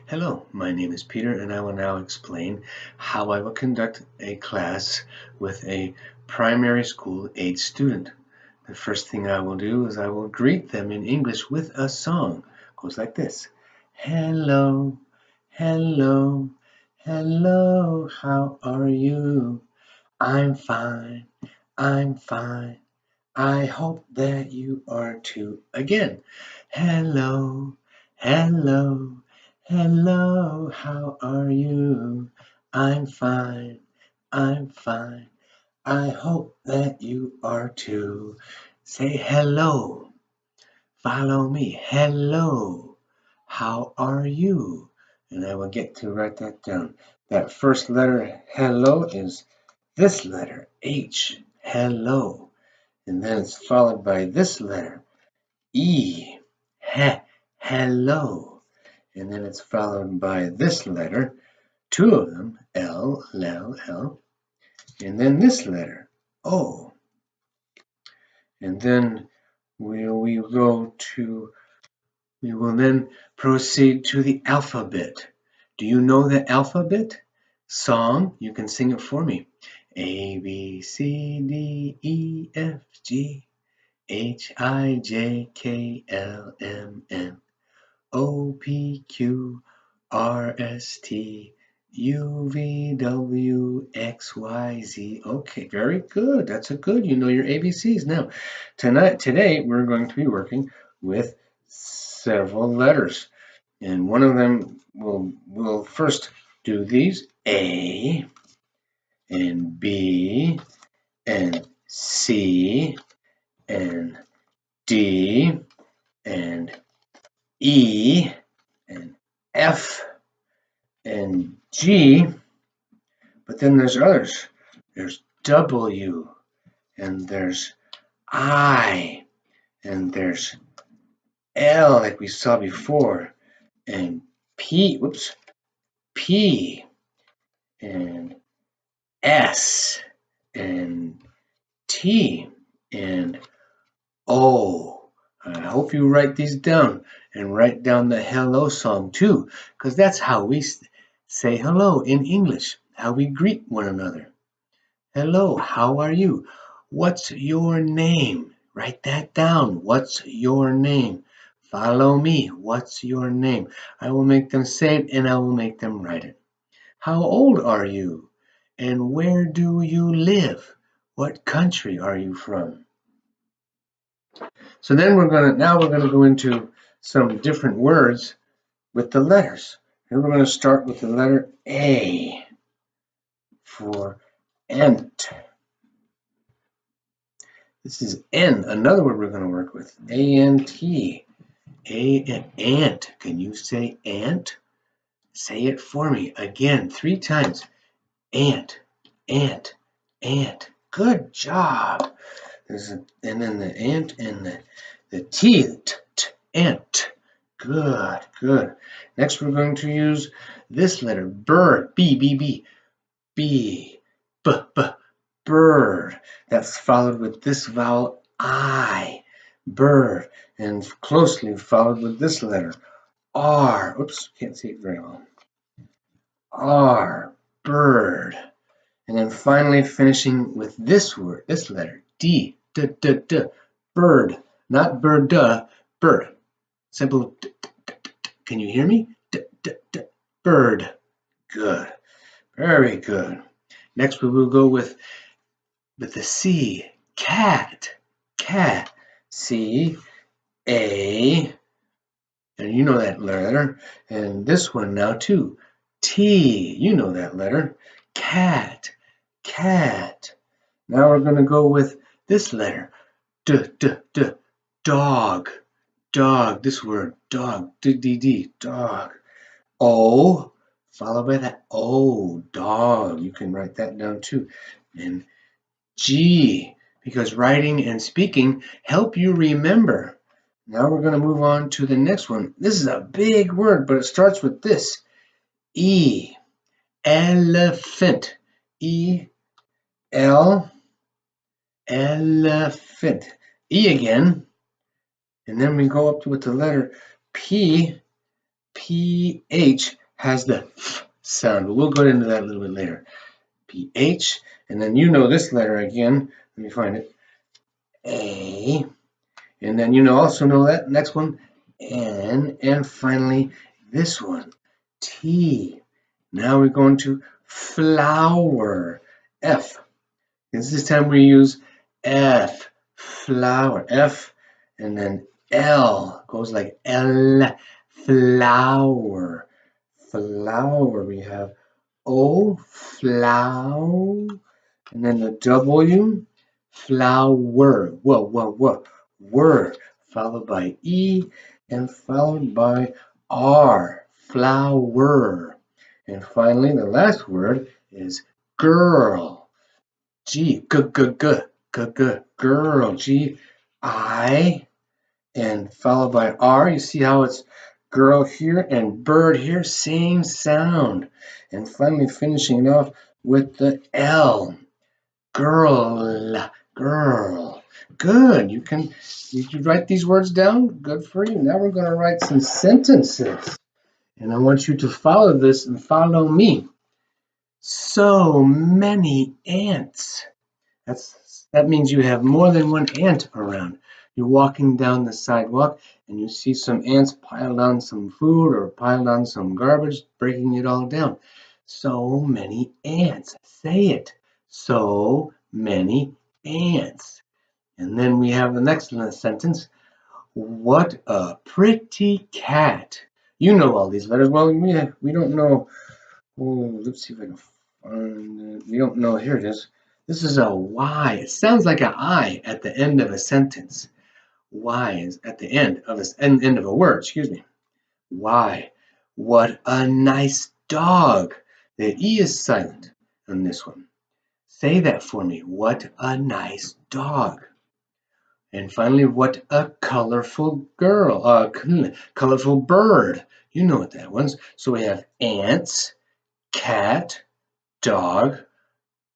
Hello, my name is Peter and I will now explain how I will conduct a class with a primary school age student. The first thing I will do is I will greet them in English with a song. It goes like this. Hello, hello, hello, how are you? I'm fine, I'm fine. I hope that you are too. Again, hello, hello, hello, how are you? I'm fine, I'm fine. I hope that you are too. Say hello, follow me. Hello, how are you? And I will get to write that down. That first letter, hello, is this letter, H. Hello. And then it's followed by this letter, E, hello. And then it's followed by this letter, two of them, L, L. And then this letter, O. And then we will then proceed to the alphabet. Do you know the alphabet? Song, you can sing it for me. A, B, C, D, E, F, G. HIJKLMNOPQRSTUVWXYZ. Okay, very good. That's a good. You know your ABCs. Now, today, we're going to be working with several letters. And one of them will first do these, A and B and C and D and E and F and G, but then there's others. There's W and there's I and there's L like we saw before and P and S and T and O. I hope you write these down and write down the hello song too, because that's how we say hello in English, how we greet one another. Hello, how are you? What's your name? Write that down. What's your name? Follow me. What's your name? I will make them say it and I will make them write it. How old are you? And where do you live? What country are you from? So then we're going to go into some different words with the letters. Here we're going to start with the letter A for ant. This is N, another word we're going to work with. A-N-T. Ant. Can you say ant? Say it for me again 3 times. Ant, ant, ant. Good job. And then the ant and the T, ant. Good. Next, we're going to use this letter, bird, B, bird. That's followed with this vowel, I, bird, and closely followed with this letter, R. Oops, can't see it very well. R, bird. And then finally finishing with this word, this letter, D, bird. Not bird, bird. Simple, can you hear me? Bird. Good. Very good. Next we will go with the C, cat. C, A, and you know that letter. And this one now too, T, you know that letter. Cat. Now we're going to go with this letter, dog. This word, dog, dog. O, followed by that O, dog. You can write that down too. And G, because writing and speaking help you remember. Now we're going to move on to the next one. This is a big word, but it starts with this. E, elephant. E, L, elephant. E again. And then we go up with the letter P, PH has the F sound, but we'll go into that a little bit later. PH, and then you know this letter again. Let me find it. A, and then you also know that next one, N, and finally this one, T. Now we're going to flower, F. This time we use F, flower, F, and then L goes like L, flower, flower. We have O, flower, and then the W, flower, word, followed by E, and followed by R, flower. And finally, the last word is girl, G, girl, G, I, and followed by R. You see how it's girl here and bird here, same sound. And finally finishing it off with the L, girl, girl. Good. You write these words down? Good for you. Now we're going to write some sentences. And I want you to follow this and follow me. So many ants. That means you have more than one ant around. You're walking down the sidewalk and you see some ants piled on some food or piled on some garbage, breaking it all down. So many ants. Say it. So many ants. And then we have the next sentence. What a pretty cat. You know all these letters. Well, we don't know. Oh, let's see if I can find it. We don't know. Here it is. This is a Y. It sounds like an I at the end of a sentence. Y is at the end of a word. Excuse me. Y. What a nice dog. The E is silent on this one. Say that for me. What a nice dog. And finally, what a colorful colorful bird. You know what that was. So we have ants, cat, dog,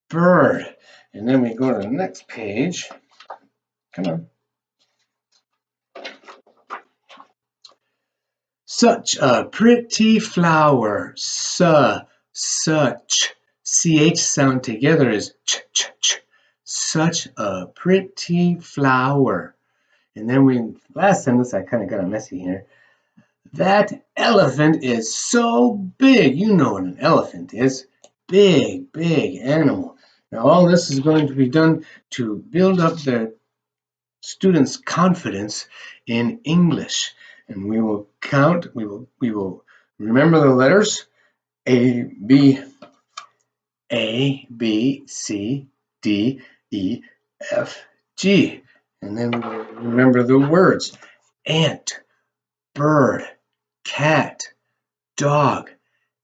bird. And then we go to the next page. Come on. Such a pretty flower. Such. CH sound together is ch. Such a pretty flower. And then last sentence, I kind of got it messy here. That elephant is so big. You know what an elephant is. Big animal. Now all this is going to be done to build up the students' confidence in English. And we will count, we will remember the letters A, B, C, D, E, F, G. And then we will remember the words ant, bird, cat, dog,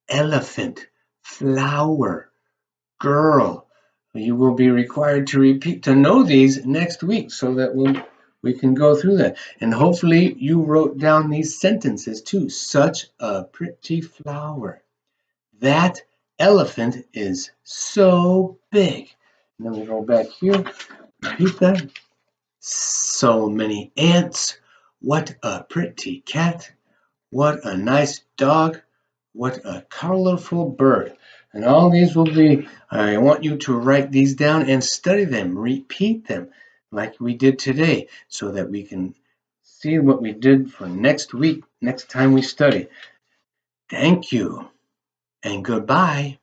elephant, flower, girl. You will be required to know these next week so that we can go through that. And hopefully you wrote down these sentences too. Such a pretty flower. That elephant is so big. And then we go back here. Repeat that. So many ants. What a pretty cat. What a nice dog. What a colorful bird. And all these will be, I want you to write these down and study them, repeat them like we did today so that we can see what we did for next week, next time we study. Thank you and goodbye.